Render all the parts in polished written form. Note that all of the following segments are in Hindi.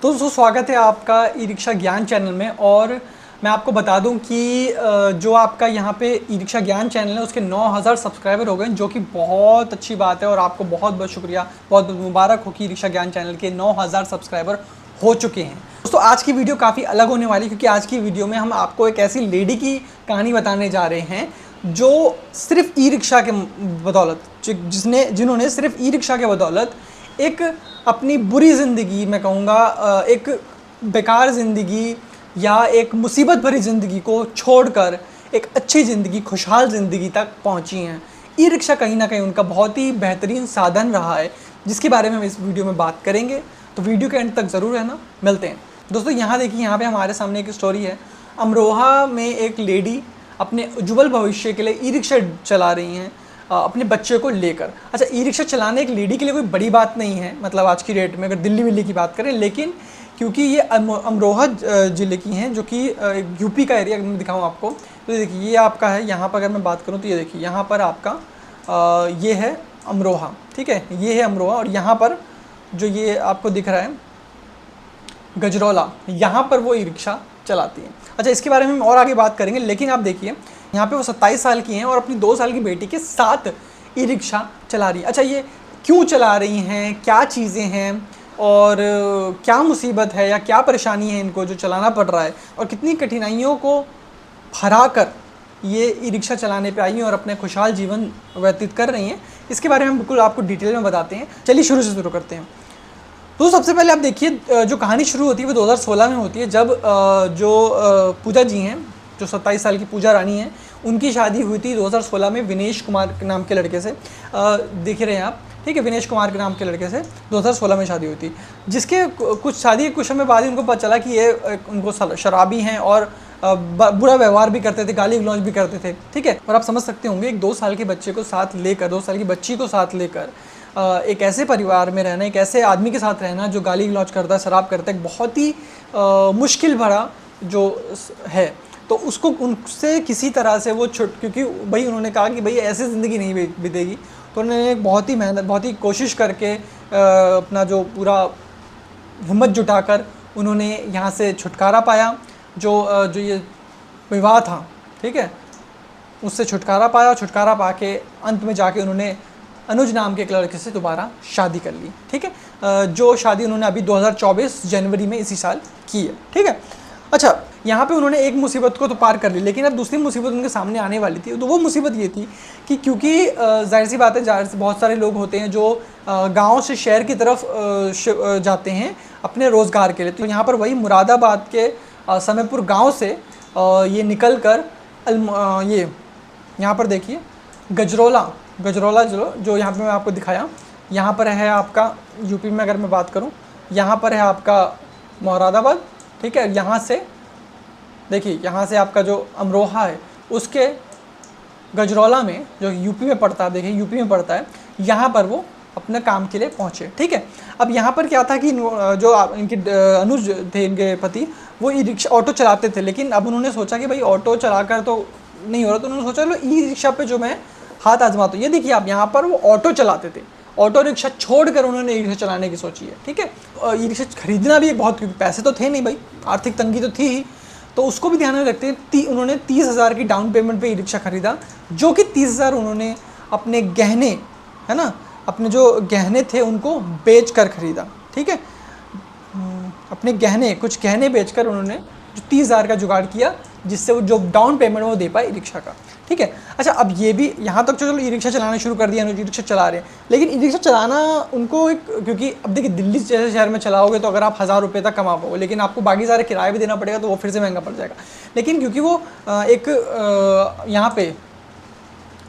तो दोस्तों स्वागत है आपका ई रिक्शा ज्ञान चैनल में। और मैं आपको बता दूं कि जो आपका यहाँ पे ई रिक्शा ज्ञान चैनल है उसके 9000 सब्सक्राइबर हो गए, जो कि बहुत अच्छी बात है। और आपको बहुत बहुत शुक्रिया, बहुत बहुत मुबारक हो कि ई रिक्शा ज्ञान चैनल के 9000 सब्सक्राइबर हो चुके हैं। दोस्तों आज की वीडियो काफ़ी अलग होने वाली है, क्योंकि आज की वीडियो में हम आपको एक ऐसी लेडी की कहानी बताने जा रहे हैं जो सिर्फ ई रिक्शा के बदौलत, जिन्होंने सिर्फ ई रिक्शा के बदौलत एक अपनी बुरी ज़िंदगी, मैं कहूँगा एक बेकार ज़िंदगी या एक मुसीबत भरी ज़िंदगी को छोड़कर एक अच्छी ज़िंदगी, खुशहाल ज़िंदगी तक पहुँची हैं। ई रिक्शा कहीं ना कहीं उनका बहुत ही बेहतरीन साधन रहा है, जिसके बारे में हम इस वीडियो में बात करेंगे। तो वीडियो के एंड तक ज़रूर रहना। मिलते हैं दोस्तों। यहाँ देखिए, यहाँ पे हमारे सामने एक स्टोरी है। अमरोहा में एक लेडी अपने उज्जवल भविष्य के लिए ई रिक्शा चला रही हैं अपने बच्चे को लेकर। अच्छा, ई रिक्शा चलाने एक लेडी के लिए कोई बड़ी बात नहीं है, मतलब आज की डेट में अगर दिल्ली विल्ली की बात करें, लेकिन क्योंकि ये अमरोहा ज़िले की हैं, जो कि यूपी का एरिया मैं दिखाऊँ आपको, तो देखिए ये आपका है। यहाँ पर अगर मैं बात करूँ तो ये देखिए, यहाँ पर आपका ये है अमरोहा, ठीक है, ये है अमरोहा। और यहाँ पर जो ये आपको दिख रहा है गजरौला, यहाँ पर वो ई रिक्शा चलाती हैं। अच्छा, इसके बारे में हम और आगे बात करेंगे, लेकिन आप देखिए यहाँ पे वो 27 साल की हैं और अपनी 2 साल की बेटी के साथ ई रिक्शा चला रही है। अच्छा, ये क्यों चला रही हैं, क्या चीज़ें हैं और क्या मुसीबत है या क्या परेशानी है इनको जो चलाना पड़ रहा है, और कितनी कठिनाइयों को हरा कर ये ई रिक्शा चलाने पे आई हैं और अपने खुशहाल जीवन व्यतीत कर रही हैं, इसके बारे में हम बिल्कुल आपको डिटेल में बताते हैं। चलिए शुरू से शुरू करते हैं। तो सबसे पहले आप देखिए, जो कहानी शुरू होती है वो 2016 में होती है, जब जो पूजा जी हैं, जो 27 साल की पूजा रानी हैं, उनकी शादी हुई थी 2016 में विनेश कुमार के नाम के लड़के से। देख रहे हैं आप, ठीक है, विनेश कुमार के नाम के लड़के से 2016 में शादी हुई थी, जिसके कुछ शादी के कुछ समय बाद ही उनको पता चला कि ये उनको शराबी हैं और बुरा व्यवहार भी करते थे, गाली गलौज भी करते थे, ठीक है। और आप समझ सकते होंगे, एक 2 साल के बच्चे को साथ लेकर, 2 साल की बच्ची को साथ लेकर एक ऐसे परिवार में रहना, एक ऐसे आदमी के साथ रहना जो गाली गलौज करता है, शराब करता है, एक बहुत ही मुश्किल भरा जो है। तो उसको उनसे किसी तरह से वो क्योंकि भाई उन्होंने कहा कि भाई ऐसी ज़िंदगी नहीं बीतेगी, तो उन्होंने बहुत ही मेहनत, बहुत ही कोशिश करके अपना जो पूरा हिम्मत जुटाकर उन्होंने यहाँ से छुटकारा पाया। जो ये विवाह था, ठीक है, उससे छुटकारा पाया। छुटकारा पा के अंत में जाके उन्होंने अनुज नाम के एक लड़के से दोबारा शादी कर ली, ठीक है। जो शादी उन्होंने अभी 2024 जनवरी में इसी साल की है, ठीक है। अच्छा, यहाँ पे उन्होंने एक मुसीबत को तो पार कर ली, लेकिन अब दूसरी मुसीबत उनके सामने आने वाली थी। तो वो मुसीबत ये थी कि क्योंकि जाहिर सी बात है, बहुत सारे लोग होते हैं जो गांव से शहर की तरफ जाते हैं अपने रोज़गार के लिए। तो यहाँ पर वही मुरादाबाद के समयपुर गांव से ये निकल कर ये यहाँ पर देखिए गजरौला जो यहाँ पे मैं आपको दिखाया, यहाँ पर है आपका यूपी में अगर मैं बात करूँ, यहाँ पर है आपका मुरादाबाद, ठीक है। यहाँ से देखिए, यहाँ से आपका जो अमरोहा है उसके गजरौला में, जो यूपी में पड़ता है, देखिए यूपी में पड़ता है, यहाँ पर वो अपने काम के लिए पहुँचे, ठीक है। अब यहाँ पर क्या था कि जो इनके अनुज थे, इनके पति, वो ई रिक्शा ऑटो चलाते थे, लेकिन अब उन्होंने सोचा कि भाई ऑटो चलाकर तो नहीं हो रहा, तो उन्होंने सोचा चलो ई रिक्शा पे जो मैं हाथ आजमाता हूँ। ये देखिए आप, यहाँ पर वो ऑटो चलाते थे, ऑटो रिक्शा छोड़कर उन्होंने ई रिक्शा चलाने की सोची है, ठीक है। ई रिक्शा खरीदना भी बहुत, क्योंकि पैसे तो थे नहीं भाई, आर्थिक तंगी तो थी ही, तो उसको भी ध्यान में रखते हैं उन्होंने 30,000 की डाउन पेमेंट पे ई रिक्शा खरीदा, जो कि 30,000 उन्होंने अपने गहने, है ना, अपने जो गहने थे उनको बेच कर खरीदा, ठीक है। अपने गहने, कुछ गहने बेचकर उन्होंने जो 30,000 का जुगाड़ किया, जिससे वो जो डाउन पेमेंट वो दे पाए ई रिक्शा का, ठीक है। अच्छा, अब ये भी यहाँ तक चलो ई रिक्शा चलाना शुरू कर दिया, ई रिक्शा चला रहे हैं, लेकिन ई रिक्शा चलाना उनको एक, क्योंकि अब देखिए दिल्ली जैसे शहर में चलाओगे तो अगर आप 1000 रुपये तक कमा पाओगे, लेकिन आपको बाकी सारे किराया भी देना पड़ेगा, तो वो फिर से महंगा पड़ जाएगा। लेकिन क्योंकि वो एक यहाँ पे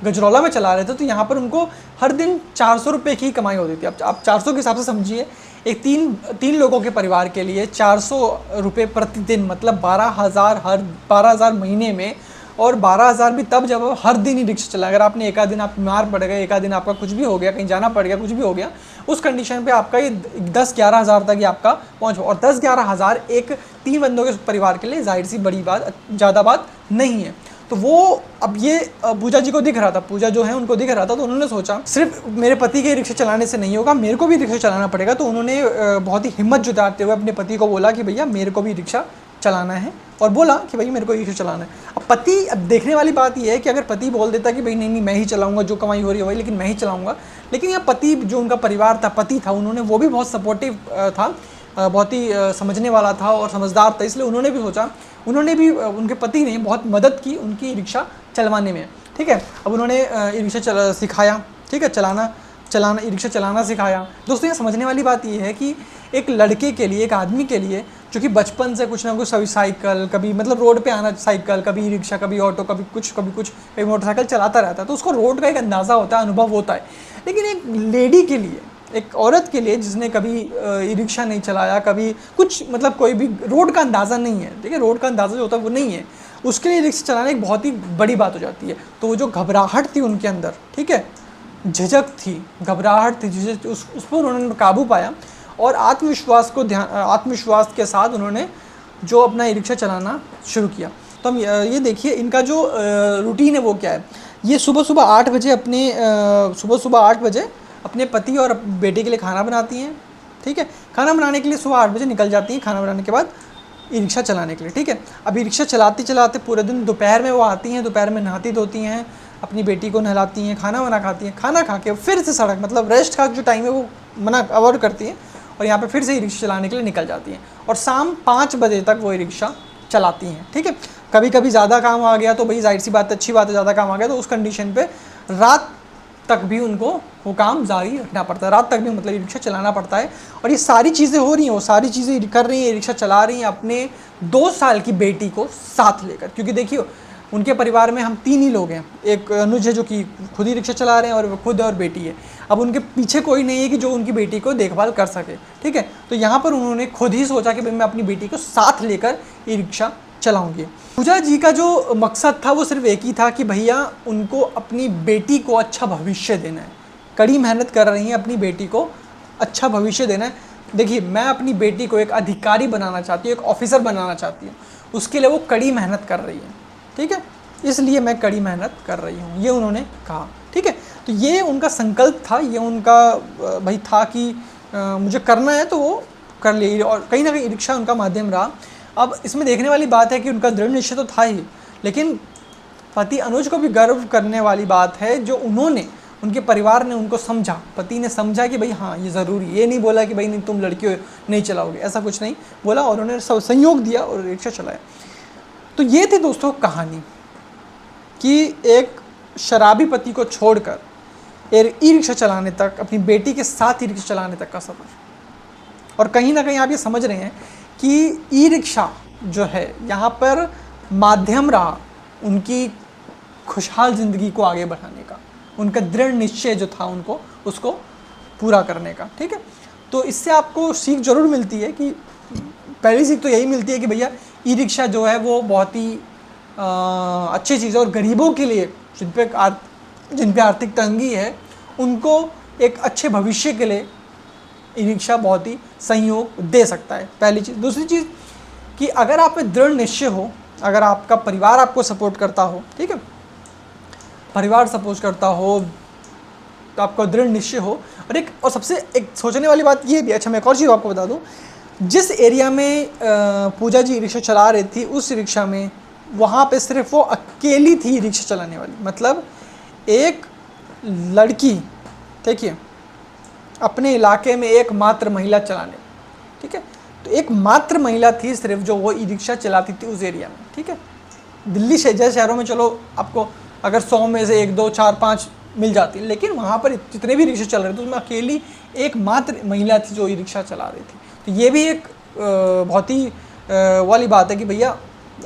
गजरौला में चला रहे थे, तो यहाँ पर उनको हर दिन 400 रुपये की कमाई होती थी। अब आप 400 के हिसाब से समझिए, एक तीन लोगों के परिवार के लिए 400 रुपये प्रतिदिन, मतलब 12,000 महीने में, और 12,000 भी तब जब हर दिन ही रिक्शा चला। अगर आपने एक आध दिन आप बीमार पड़ गए, एक आध दिन आपका कुछ भी हो गया, कहीं जाना पड़ गया, कुछ भी हो गया, उस कंडीशन पे आपका ये 10-11 हज़ार तक ही आपका पहुँच। और 10-11 हज़ार एक 3 बंदों के परिवार के लिए जाहिर सी बड़ी बात, ज़्यादा बात नहीं है। तो वो अब ये पूजा जी को दिख रहा था, पूजा जो है उनको दिख रहा था, तो उन्होंने सोचा सिर्फ मेरे पति के रिक्शा चलाने से नहीं होगा, मेरे को भी रिक्शा चलाना पड़ेगा। तो उन्होंने बहुत ही हिम्मत जुटाते हुए अपने पति को बोला कि भैया मेरे को भी रिक्शा चलाना है, और बोला कि भाई मेरे को रिक्शा चलाना है। अब पति, अब देखने वाली बात ये है कि अगर पति बोल देता कि भाई नहीं नहीं मैं ही चलाऊंगा, जो कमाई हो रही है वही, लेकिन मैं ही चलाऊंगा, लेकिन यह पति जो उनका परिवार था, पति था, उन्होंने वो भी बहुत सपोर्टिव था, बहुत ही समझने वाला था और समझदार था, इसलिए उन्होंने भी सोचा, उन्होंने भी, उनके पति ने बहुत मदद की उनकी रिक्शा चलवाने में। ठीक है, अब उन्होंने रिक्शा सिखाया, ठीक है, चलाना रिक्शा चलाना सिखाया। दोस्तों ये समझने वाली बात ये है कि एक लड़के के लिए, एक आदमी के लिए जो कि बचपन से कुछ ना कुछ, कभी साइकिल, कभी मतलब रोड पे आना साइकिल, कभी रिक्शा, कभी ऑटो, कभी कुछ कभी मोटरसाइकिल चलाता रहता है, तो उसको रोड का एक अंदाज़ा होता है, अनुभव होता है। लेकिन एक लेडी के लिए, एक औरत के लिए जिसने कभी रिक्शा नहीं चलाया, कभी कुछ मतलब कोई भी रोड का अंदाज़ा नहीं है, ठीक है, रोड का अंदाज़ा जो होता है वो नहीं है, उसके लिए रिक्शा चलाना एक बहुत ही बड़ी बात हो जाती है। तो वो जो घबराहट थी उनके अंदर, ठीक है, झिझक थी, घबराहट थी, जिसे उस पर उन्होंने काबू पाया और आत्मविश्वास के साथ उन्होंने जो अपना रिक्शा चलाना शुरू किया। तो हम ये देखिए इनका जो रूटीन है वो क्या है। ये सुबह 8 बजे अपने पति और बेटे के लिए खाना बनाती हैं, ठीक है, खाना बनाने के लिए सुबह 8 बजे निकल जाती हैं, खाना बनाने के बाद रिक्शा चलाने के लिए, ठीक है। अभी रिक्शा चलाते चलाते पूरे दिन, दोपहर में वो आती हैं, दोपहर में नहाती धोती हैं, अपनी बेटी को नहलाती हैं, खाना वाना खाती हैं, खाना खा के फिर से सड़क, मतलब रेस्ट का जो टाइम है वो अवॉइड करती हैं और यहाँ पे फिर से ही रिक्शा चलाने के लिए निकल जाती हैं और शाम 5 बजे तक वो रिक्शा चलाती हैं, ठीक है। कभी कभी ज़्यादा काम आ गया तो भाई जाहिर सी बात है, अच्छी बात है, ज़्यादा काम आ गया तो उस कंडीशन पे रात तक भी उनको वो काम जारी रखना पड़ता है, रात तक भी मतलब रिक्शा चलाना पड़ता है। और ये सारी चीज़ें हो रही हैं, वो सारी चीज़ें कर रही हैं, रिक्शा चला रही हैं अपने 2 साल की बेटी को साथ लेकर, क्योंकि देखिए उनके परिवार में हम 3 ही लोग हैं, एक अनुज है जो कि खुद ही रिक्शा चला रहे हैं और वो खुद और बेटी है। अब उनके पीछे कोई नहीं है कि जो उनकी बेटी को देखभाल कर सके, ठीक है। तो यहाँ पर उन्होंने खुद ही सोचा कि भाई मैं अपनी बेटी को साथ लेकर ये रिक्शा चलाऊंगी। पूजा जी का जो मकसद था वो सिर्फ एक ही था कि भैया उनको अपनी बेटी को अच्छा भविष्य देना है, कड़ी मेहनत कर रही हैं, अपनी बेटी को अच्छा भविष्य देना है। देखिए मैं अपनी बेटी को एक अधिकारी बनाना चाहती हूँ, एक ऑफिसर बनाना चाहती हूँ, उसके लिए वो कड़ी मेहनत कर रही है, ठीक है, इसलिए मैं कड़ी मेहनत कर रही हूँ, ये उन्होंने कहा, ठीक है। तो ये उनका संकल्प था, ये उनका भाई था कि मुझे करना है तो वो कर लिए, और कहीं ना कहीं रिक्शा उनका माध्यम रहा। अब इसमें देखने वाली बात है कि उनका दृढ़ निश्चय तो था ही, लेकिन पति अनुज को भी गर्व करने वाली बात है जो उन्होंने, उनके परिवार ने उनको समझा, पति ने समझा कि भाई हाँ ये ज़रूरी, ये नहीं बोला कि भाई नहीं तुम लड़की हो नहीं चलाओगे, ऐसा कुछ नहीं बोला, और उन्होंने सहयोग दिया और रिक्शा चलाया। तो ये थी दोस्तों कहानी कि एक शराबी पति को छोड़कर ई रिक्शा चलाने तक, अपनी बेटी के साथ ई रिक्शा चलाने तक का सफ़र। और कहीं ना कहीं आप ये समझ रहे हैं कि ई रिक्शा जो है यहाँ पर माध्यम रहा उनकी खुशहाल ज़िंदगी को आगे बढ़ाने का, उनका दृढ़ निश्चय जो था उनको उसको पूरा करने का, ठीक है। तो इससे आपको सीख ज़रूर मिलती है कि पहली सीख तो यही मिलती है कि भैया ई रिक्शा जो है वो बहुत ही अच्छी चीज़ है, और गरीबों के लिए जिन पे आर्थिक तंगी है उनको एक अच्छे भविष्य के लिए ई रिक्शा बहुत ही सहयोग दे सकता है, पहली चीज़। दूसरी चीज़ कि अगर आप में दृढ़ निश्चय हो, अगर आपका परिवार आपको सपोर्ट करता हो, ठीक है, परिवार सपोर्ट करता हो तो आपका दृढ़ निश्चय हो, और सबसे एक सोचने वाली बात ये भी, अच्छा मैं एक और चीज़ आपको बता दूँ, जिस एरिया में पूजा जी रिक्शा चला रही थी उस रिक्शा में वहाँ पे सिर्फ वो अकेली थी रिक्शा चलाने वाली, मतलब एक लड़की, देखिए अपने इलाके में एकमात्र महिला चलाने, ठीक है, तो एक मात्र महिला थी सिर्फ जो वो ई रिक्शा चलाती थी उस एरिया में, ठीक है। दिल्ली जैसे शहरों में चलो आपको अगर 100 में से 1, 2, 4, 5 मिल जाती, लेकिन वहाँ पर जितने भी रिक्शा चल रहे थे उसमें अकेली एकमात्र महिला थी जो ई रिक्शा चला रही थी। तो ये भी एक बहुत ही वाली बात है कि भैया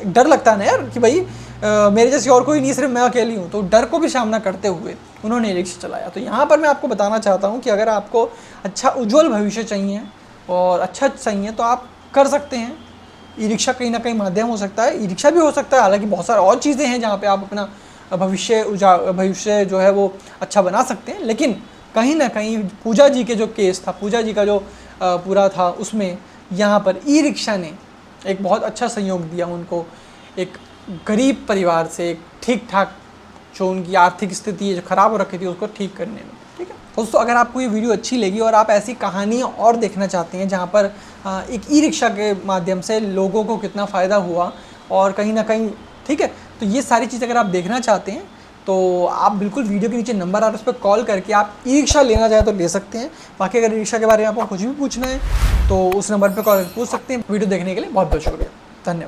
डर लगता है ना यार कि भाई मेरे जैसे और कोई नहीं, सिर्फ मैं अकेली हूँ, तो डर को भी सामना करते हुए उन्होंने रिक्शा चलाया। तो यहाँ पर मैं आपको बताना चाहता हूँ कि अगर आपको अच्छा उज्जवल भविष्य चाहिए और अच्छा चाहिए तो आप कर सकते हैं, ई रिक्शा कहीं ना कहीं माध्यम हो सकता है, ई रिक्शा भी हो सकता है, हालांकि बहुत सारी और चीज़ें हैं जहाँ पे आप अपना भविष्य जो है वो अच्छा बना सकते हैं। लेकिन कहीं ना कहीं पूजा जी के जो केस था, पूजा जी का जो पूरा था, उसमें यहाँ पर ई रिक्शा ने एक बहुत अच्छा सहयोग दिया उनको, एक गरीब परिवार से एक ठीक ठाक जो उनकी आर्थिक स्थिति है जो ख़राब हो रखी थी उसको ठीक करने में। ठीक है दोस्तों, अगर आपको ये वीडियो अच्छी लगी और आप ऐसी कहानियाँ और देखना चाहते हैं जहाँ पर एक ई रिक्शा के माध्यम से लोगों को कितना फ़ायदा हुआ और कहीं ना कहीं, ठीक है, तो ये सारी चीज़ अगर आप देखना चाहते हैं तो आप बिल्कुल वीडियो के नीचे नंबर आ रहा है उस पर कॉल करके आप ई रिक्शा लेना चाहें तो ले सकते हैं। बाकी अगर ई रिक्शा के बारे में आपको कुछ भी पूछना है तो उस नंबर पर कॉल करके पूछ सकते हैं। वीडियो देखने के लिए बहुत बहुत शुक्रिया, धन्यवाद।